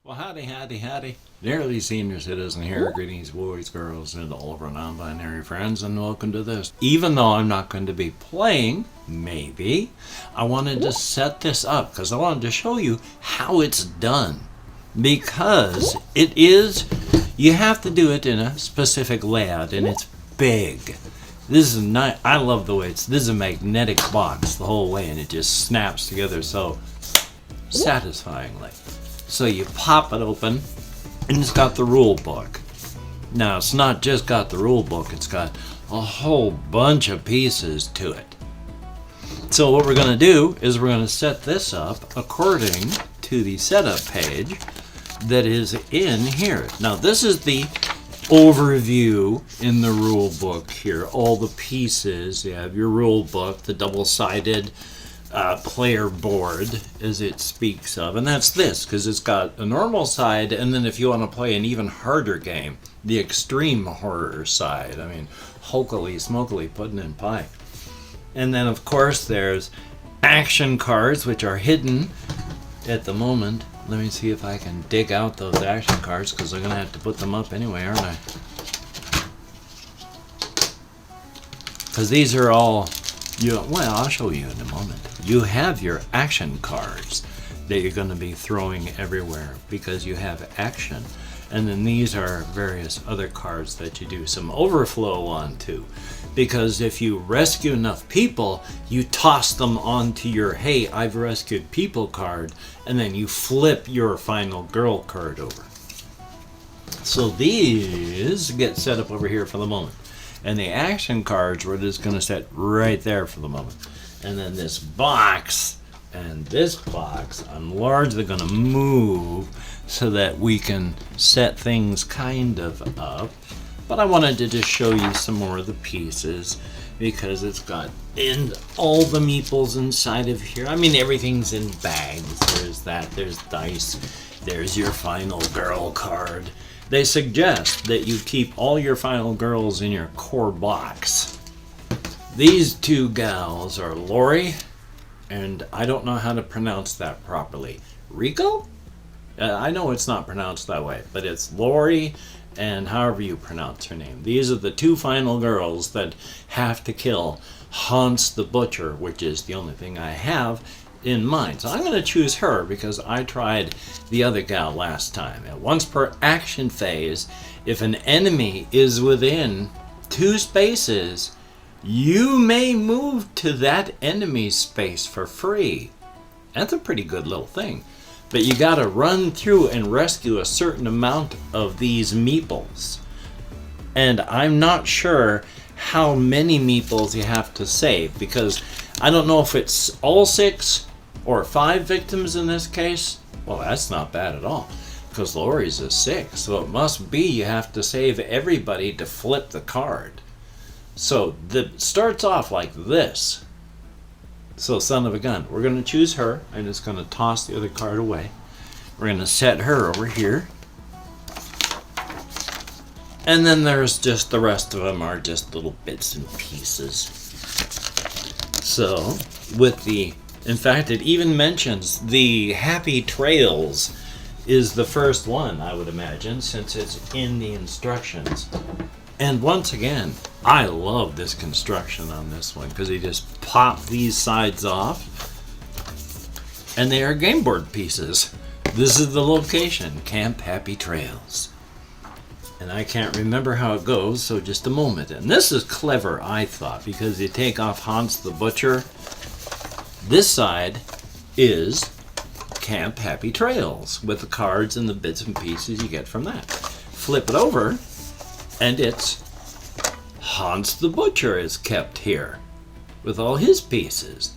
Well, howdy, howdy, howdy. Nearly senior citizen here. Greetings, boys, girls, and all of our non-binary friends, and welcome to this. Even though I'm not going to be playing, maybe, I wanted to set this up because I wanted to show you how it's done. Because it is, you have to do it in a specific layout, and it's big. This is not, I love the way this is a magnetic box the whole way, and it just snaps together so satisfyingly. So you pop it open, and it's got the rule book. Now, it's not just got the rule book, it's got a whole bunch of pieces to it. So what we're going to do is we're going to set this up according to the setup page that is in here. Now, this is the overview in the rule book here. All the pieces. You have your rule book, the double-sided player board, as it speaks of, and that's this, because it's got a normal side, and then if you want to play an even harder game, the extreme horror side. I mean, hokily smokily pudding and pie. And then of course there's action cards, which are hidden at the moment. Let me see if I can dig out those action cards, because I'm gonna have to put them up anyway, aren't I? Because these are all well, I'll show you in a moment. You have your action cards that you're going to be throwing everywhere because you have action. And then these are various other cards that you do some overflow onto. Because if you rescue enough people, you toss them onto your "Hey, I've rescued people" card, and then you flip your final girl card over. So these get set up over here for the moment. And the action cards we're just going to set right there for the moment. And then this box and this box I'm largely going to move so that we can set things kind of up. But I wanted to just show you some more of the pieces because it's got all the meeples inside of here. I mean, everything's in bags. There's that, there's dice, there's your final girl card. They suggest that you keep all your final girls in your core box. These two gals are Lori, and I don't know how to pronounce that properly. Rico? I know it's not pronounced that way, but it's Lori, and however you pronounce her name. These are the two final girls that have to kill Hans the Butcher, which is the only thing I have in mind. So I'm going to choose her because I tried the other gal last time. And once per action phase, if an enemy is within 2 spaces, you may move to that enemy's space for free. That's a pretty good little thing. But you got to run through and rescue a certain amount of these meeples. And I'm not sure how many meeples you have to save because I don't know if it's all 6 or 5 victims in this case. Well, that's not bad at all, because Lori's a 6, so it must be you have to save everybody to flip the card. So it starts off like this. So son of a gun, we're going to choose her. I'm just going to toss the other card away. We're going to set her over here. And then there's just the rest of them are just little bits and pieces. So in fact, it even mentions the Happy Trails is the first one, I would imagine, since it's in the instructions. And once again, I love this construction on this one because you just pop these sides off and they are game board pieces. This is the location, Camp Happy Trails. And I can't remember how it goes, so just a moment. And this is clever, I thought, because you take off Hans the Butcher. This side is Camp Happy Trails with the cards and the bits and pieces you get from that. Flip it over, and it's Hans the Butcher is kept here with all his pieces,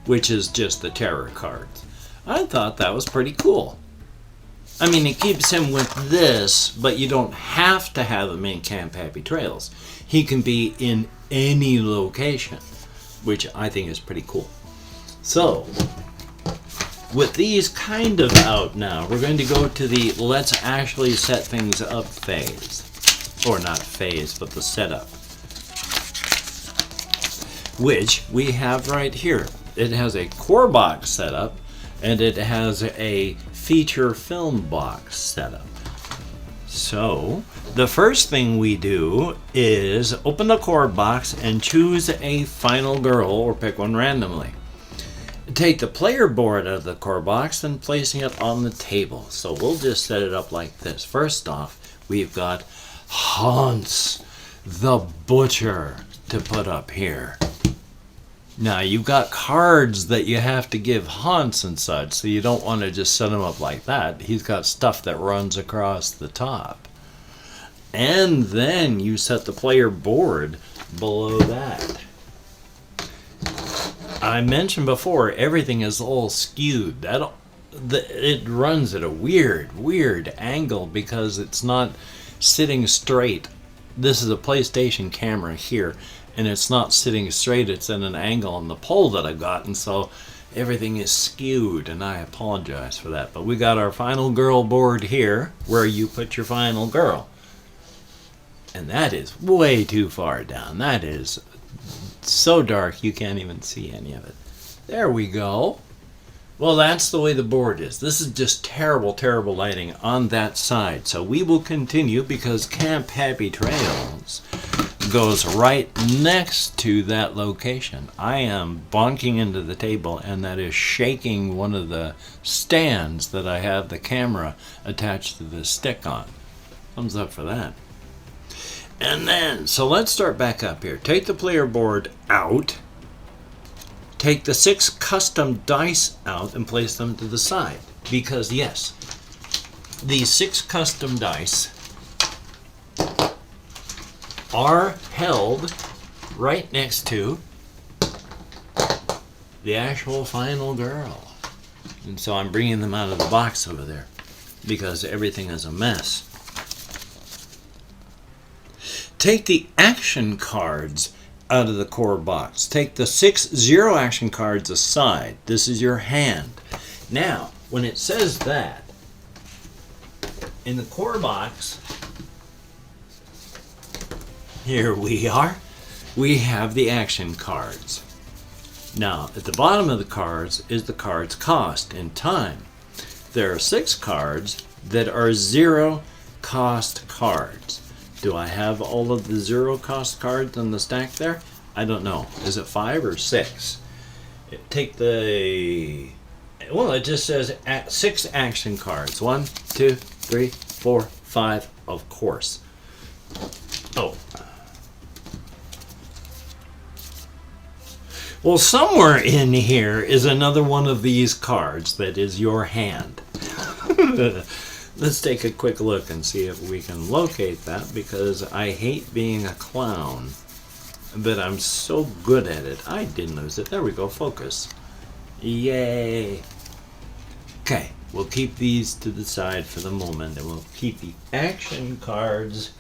which is just the terror cards. I thought that was pretty cool. I mean, it keeps him with this, but you don't have to have him in Camp Happy Trails. He can be in any location, which I think is pretty cool. So, with these kind of out now, we're going to go to the let's actually set things up phase. Or not phase, but the setup. Which we have right here. It has a core box setup, and it has a feature film box setup. So the first thing we do is open the core box and choose a final girl, or pick one randomly. Take the player board out of the core box and placing it on the table. So we'll just set it up like this. First off, we've got Hans the Butcher to put up here. Now you've got cards that you have to give Hans and such, so you don't want to just set him up like that. He's got stuff that runs across the top. And then you set the player board below that. I mentioned before, everything is all skewed. It runs at a weird angle because it's not sitting straight. This is a PlayStation camera here, and it's not sitting straight. It's at an angle on the pole that I've got, and so everything is skewed, and I apologize for that. But we got our final girl board here, where you put your final girl. And that is way too far down. That is so dark you can't even see any of it. There we go. Well, that's the way the board is. This is just terrible lighting on that side. So we will continue because Camp Happy Trails goes right next to that location. I am bonking into the table, and that is shaking one of the stands that I have the camera attached to the stick on. Thumbs up for that. And then, so let's start back up here. Take the player board out. Take the 6 custom dice out and place them to the side. Because, yes, these 6 custom dice are held right next to the actual final girl. And so I'm bringing them out of the box over there because everything is a mess. Take the action cards out of the core box. Take the 6 zero action cards aside. This is your hand. Now, when it says that, in the core box, here we are, we have the action cards. Now, at the bottom of the cards is the card's cost in time. There are 6 cards that are 0 cost cards. Do I have all of the 0 cost cards on the stack there? I don't know. Is it 5 or 6? Take the... Well, it just says 6 action cards. 1, 2, 3, 4, 5, of course. Oh. Well, somewhere in here is another one of these cards that is your hand. Let's take a quick look and see if we can locate that, because I hate being a clown, but I'm so good at it. I didn't lose it. There we go. Focus. Yay. Okay, we'll keep these to the side for the moment, and we'll keep the action cards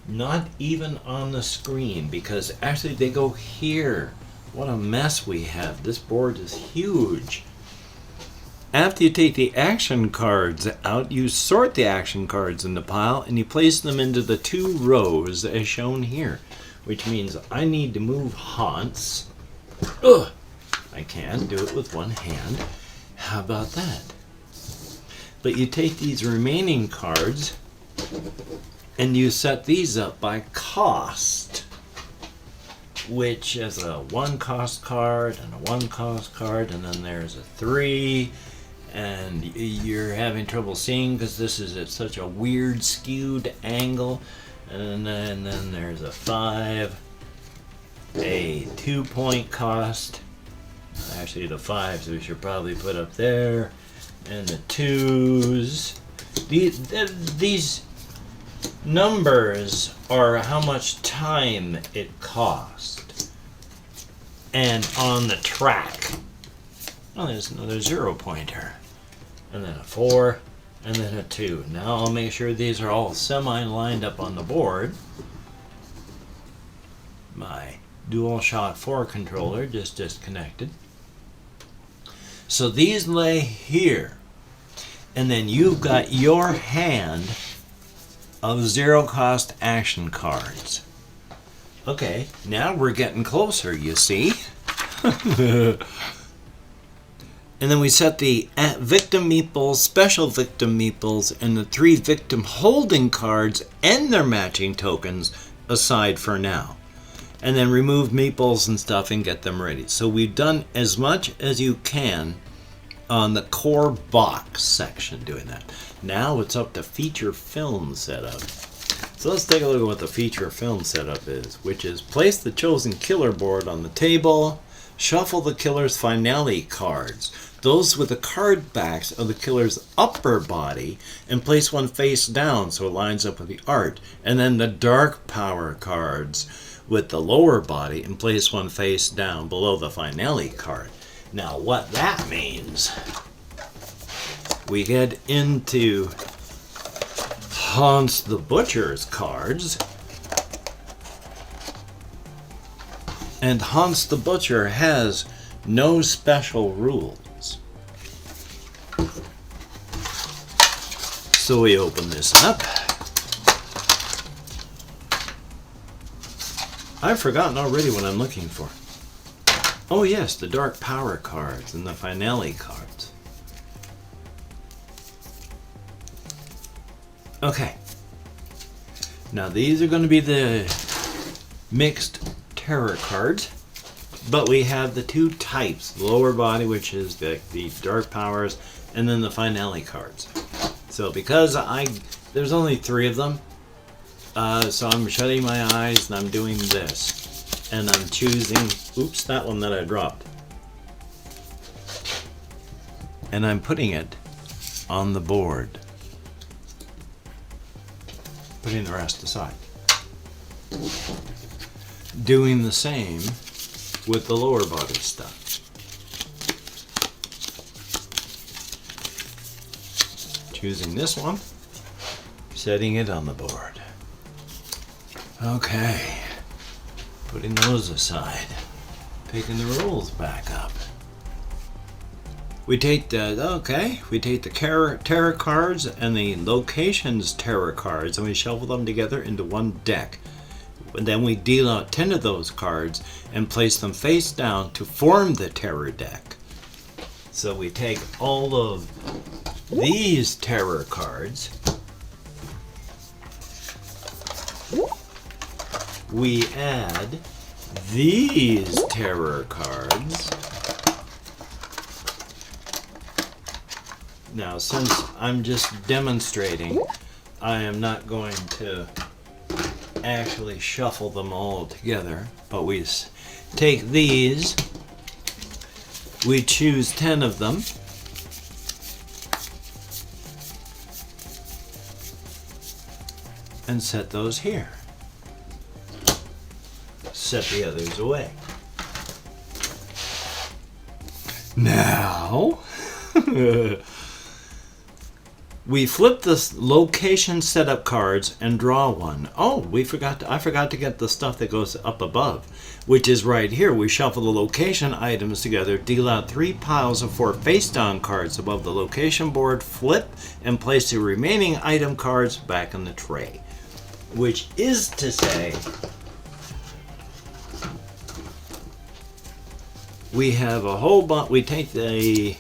not even on the screen, because actually they go here. What a mess we have. This board is huge. After you take the action cards out, you sort the action cards in the pile and you place them into the 2 rows as shown here, which means I need to move Hans. Ugh, I can do it with one hand. How about that? But you take these remaining cards and you set these up by cost, which is a 1 cost card and a 1 cost card, and then there's a 3. And you're having trouble seeing because this is at such a weird skewed angle. And then there's a 5, a 2-point cost. Actually, the 5s we should probably put up there, and the 2s. These numbers are how much time it cost. And on the track, oh, there's another 0-pointer. And then a 4, and then a 2. Now I'll make sure these are all semi-lined up on the board. My DualShock 4 controller just disconnected. So these lay here. And then you've got your hand of 0 cost action cards. Okay, now we're getting closer, you see. And And then we set the victim meeples, special victim meeples, and the 3 victim holding cards and their matching tokens aside for now. And then remove meeples and stuff and get them ready. So we've done as much as you can on the core box section doing that. Now it's up to feature film setup. So let's take a look at what the feature film setup is, which is place the chosen killer board on the table, shuffle the killer's finale cards, those with the card backs of the killer's upper body, and place one face down so it lines up with the art, and then the dark power cards with the lower body and place one face down below the finale card. Now what that means, we get into Hans the Butcher's cards, and Hans the Butcher has no special rules. So we open this up. I've forgotten already what I'm looking for. Oh yes, the dark power cards and the finale cards. Okay. Now these are going to be the mixed terror cards, but we have the 2 types, the lower body, which is the dark powers, and then the finale cards. So because there's only 3 of them, so I'm shutting my eyes and I'm doing this. And I'm choosing, oops, that one that I dropped. And I'm putting it on the board. Putting the rest aside. Doing the same with the lower body stuff. Choosing this one, setting it on the board. Okay. Putting those aside, picking the rules back up. We take the terror cards and the locations terror cards, and we shuffle them together into one deck. And then we deal out 10 of those cards and place them face down to form the terror deck. So we take all of these terror cards. We add these terror cards. Now, since I'm just demonstrating, I am not going to actually shuffle them all together, but we take these, we choose 10 of them, and set those here. Set the others away. Now, we flip the location setup cards and draw one. Oh, I forgot to get the stuff that goes up above, which is right here. We shuffle the location items together, deal out 3 piles of 4 face-down cards above the location board, flip, and place the remaining item cards back in the tray. Which is to say, we have a whole bunch. We take these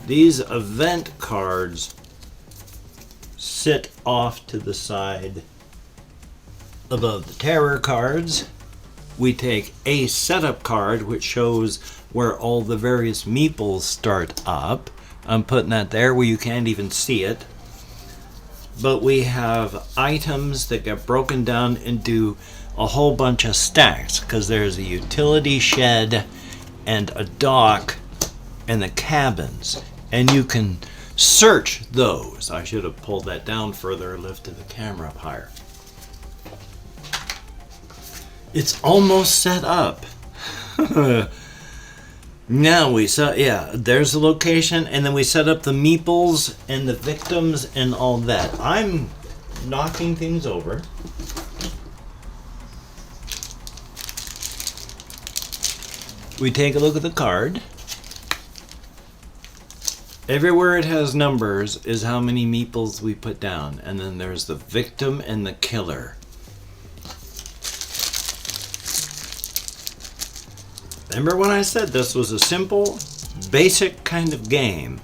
event cards, sit off to the side above the terror cards. We take a setup card, which shows where all the various meeples start up. I'm putting that there where you can't even see it. But we have items that get broken down into a whole bunch of stacks, because there's a utility shed and a dock and the cabins, and you can search those. I should have pulled that down further, lifted the camera up higher. It's almost set up. Now we set, there's the location, and then we set up the meeples and the victims and all that. I'm knocking things over. We take a look at the card. Everywhere it has numbers is how many meeples we put down, and then there's the victim and the killer. Remember when I said this was a simple basic kind of game.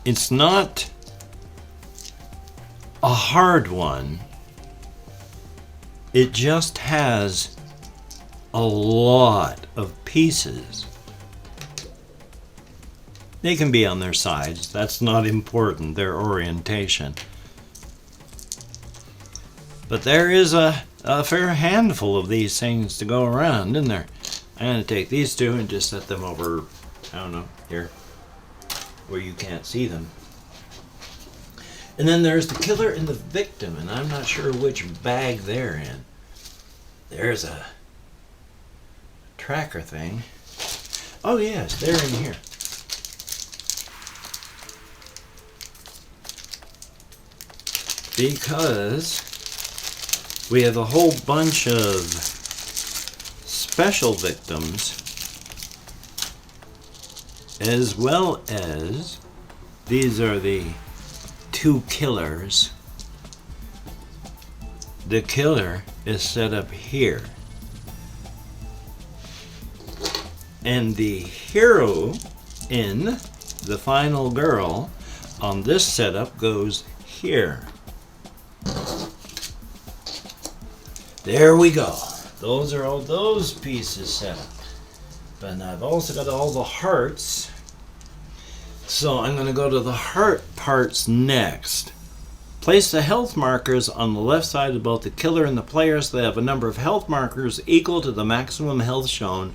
It's not a hard one. It just has a lot of pieces. They can be on their sides. That's not important, their orientation. But there is a fair handful of these things to go around, isn't there? I'm going to take these two and just set them over, I don't know, here, where you can't see them. And then there's the killer and the victim, and I'm not sure which bag they're in. There's a tracker thing. Oh yes, they're in here. Because we have a whole bunch of special victims, as well as these are the two killers. The killer is set up here, and the hero in the final girl on this setup goes here. There we go. Those are all those pieces set up. But I've also got all the hearts. So I'm going to go to the heart parts next. Place the health markers on the left side of both the killer and the player so they have a number of health markers equal to the maximum health shown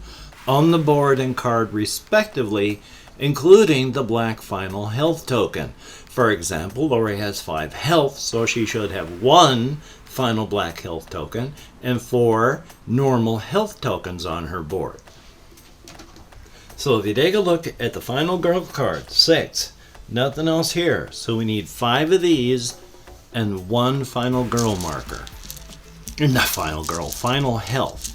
on the board and card respectively, including the black final health token. For example, Lori has 5 health, so she should have 1 final black health token and 4 normal health tokens on her board. So if you take a look at the final girl card, 6, nothing else here. So we need 5 of these and 1 final girl marker. Not final girl, final health.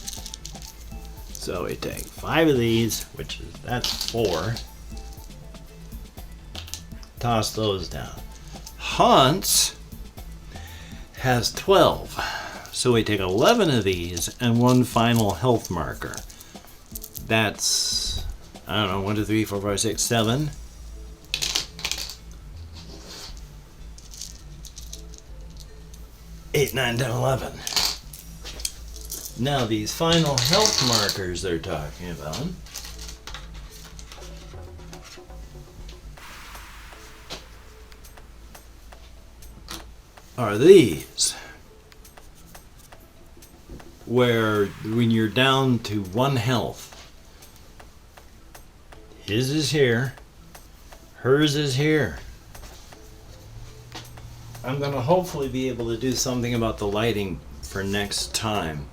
So we take 5 of these, that's 4. Toss those down. Hans has 12. So we take 11 of these and 1 final health marker. That's, I don't know, 1, 2, 3, 4, 5, 6, 7. 8, 9, 10, 11. Now these final health markers they're talking about are these, where when you're down to 1 health, his is here, hers is here. I'm going to hopefully be able to do something about the lighting for next time.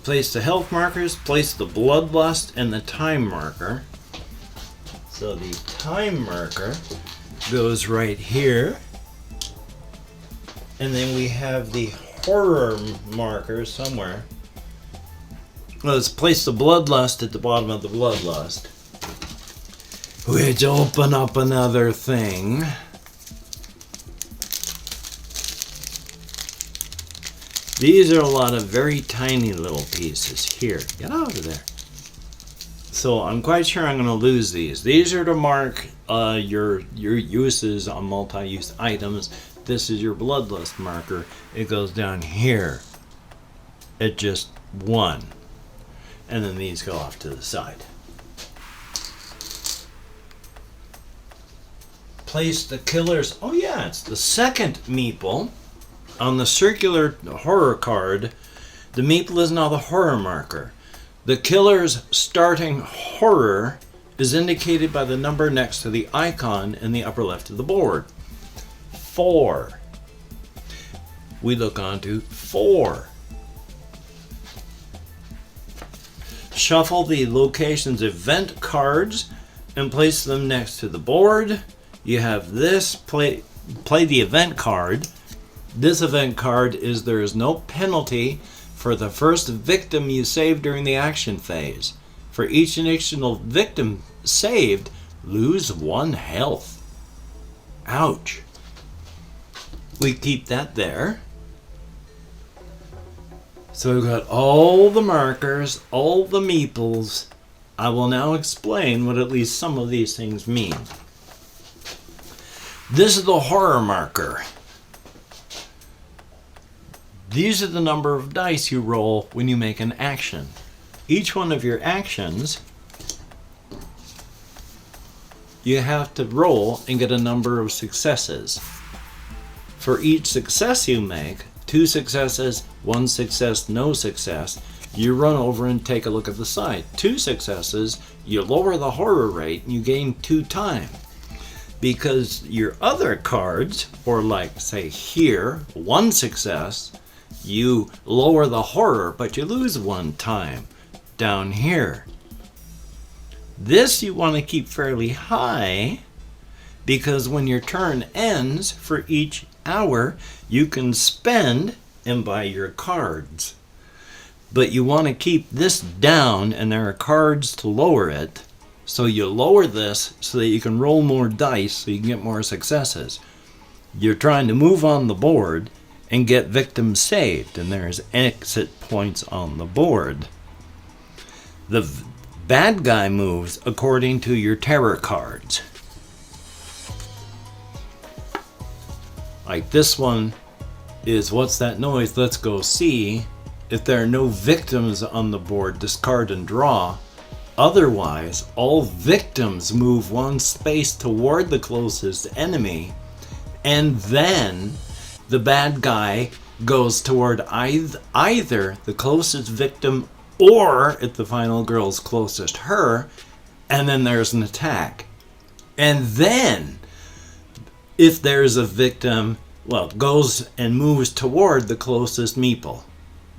Place the health markers, place the bloodlust and the time marker. So the time marker goes right here. And then we have the horror marker somewhere. Let's place the bloodlust at the bottom of the bloodlust, which open up another thing. These are a lot of very tiny little pieces. Here, get out of there. So I'm quite sure I'm going to lose these. These are to mark your uses on multi-use items. This is your bloodlust marker. It goes down here at just 1. And then these go off to the side. Place the killers. Oh yeah, it's the second meeple. On the circular horror card, the meeple is now the horror marker. The killer's starting horror is indicated by the number next to the icon in the upper left of the board. 4. We look on to 4. Shuffle the location's event cards and place them next to the board. You have this, play the event card. This event card is there is no penalty for the first victim you save during the action phase. For each additional victim saved, lose 1 health. Ouch. We keep that there. So we've got all the markers, all the meeples, I will now explain what at least some of these things mean. This is the horror marker. These are the number of dice you roll when you make an action. Each one of your actions, you have to roll and get a number of successes. For each success you make, 2 successes, 1 success, no success, you run over and take a look at the side. 2 successes, you lower the horror rate and you gain 2 time. Because your other cards, or like say here, 1 success, you lower the horror, but you lose 1 time down here. This you want to keep fairly high, because when your turn ends, for each hour, you can spend and buy your cards. But you want to keep this down, and there are cards to lower it. So you lower this so that you can roll more dice so you can get more successes. You're trying to move on the board and get victims saved, and there's exit points on the board. The bad guy moves according to your terror cards. Like this one is what's that noise? Let's go see. If there are no victims on the board, discard and draw. Otherwise, all victims move 1 space toward the closest enemy, and then the bad guy goes toward either the closest victim or, if the final girl's closest, her, and then there's an attack. And then, if there's a victim, well, goes and moves toward the closest meeple.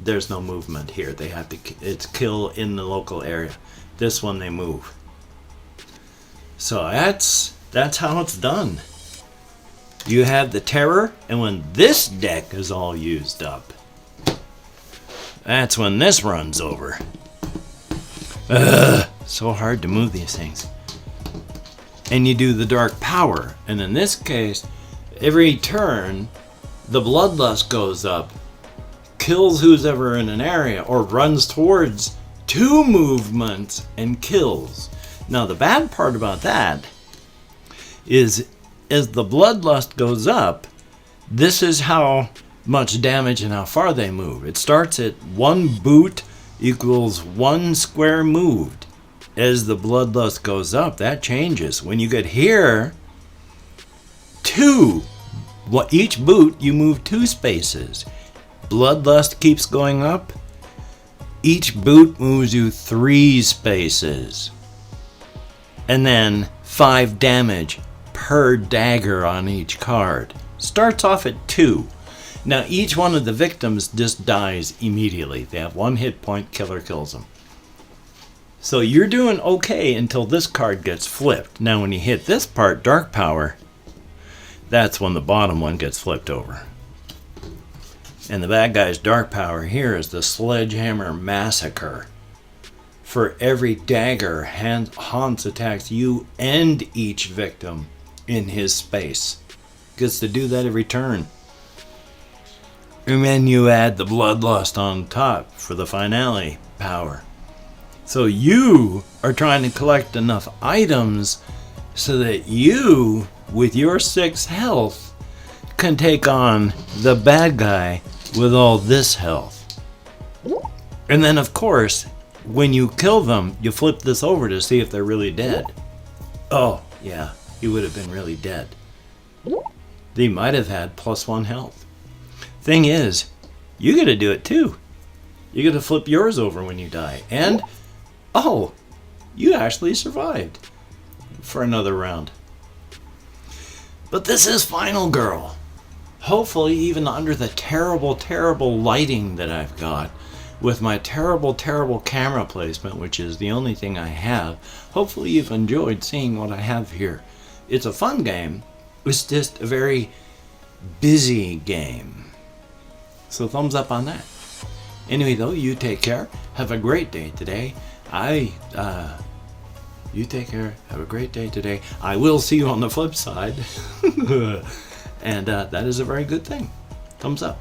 There's no movement here. They have to, it's kill in the local area. This one they move. So that's how it's done. You have the terror, and when this deck is all used up, that's when this runs over. So hard to move these things. And you do the dark power, and in this case, every turn, the bloodlust goes up, kills who's ever in an area, or runs towards 2 movements and kills. Now the bad part about that is as the bloodlust goes up, this is how much damage and how far they move. It starts at 1 boot equals 1 square moved. As the bloodlust goes up, that changes. When you get here, 2. Each boot you move 2 spaces. Bloodlust keeps going up. Each boot moves you 3 spaces. And then 5 damage per dagger on each card. Starts off at 2. Now each one of the victims just dies immediately. They have 1 hit point, killer kills them. So you're doing okay until this card gets flipped. Now when you hit this part, dark power, that's when the bottom one gets flipped over. And the bad guy's dark power here is the Sledgehammer Massacre. For every dagger, Hans attacks you and each victim in his space. Gets to do that every turn. And then you add the bloodlust on top for the finale power. So you are trying to collect enough items so that you, with your 6 health, can take on the bad guy with all this health. And then of course, when you kill them, you flip this over to see if they're really dead. Oh, yeah, he would have been really dead. They might have had +1 health. Thing is, you gotta do it too. You gotta flip yours over when you die. And, oh, you actually survived for another round. But this is Final Girl. Hopefully, even under the terrible, terrible lighting that I've got, with my terrible, terrible camera placement, which is the only thing I have, hopefully you've enjoyed seeing what I have here. It's a fun game. It's just a very busy game. So thumbs up on that. Anyway, though, you take care. Have a great day today. You take care. Have a great day today. I will see you on the flip side. And that is a very good thing. Thumbs up.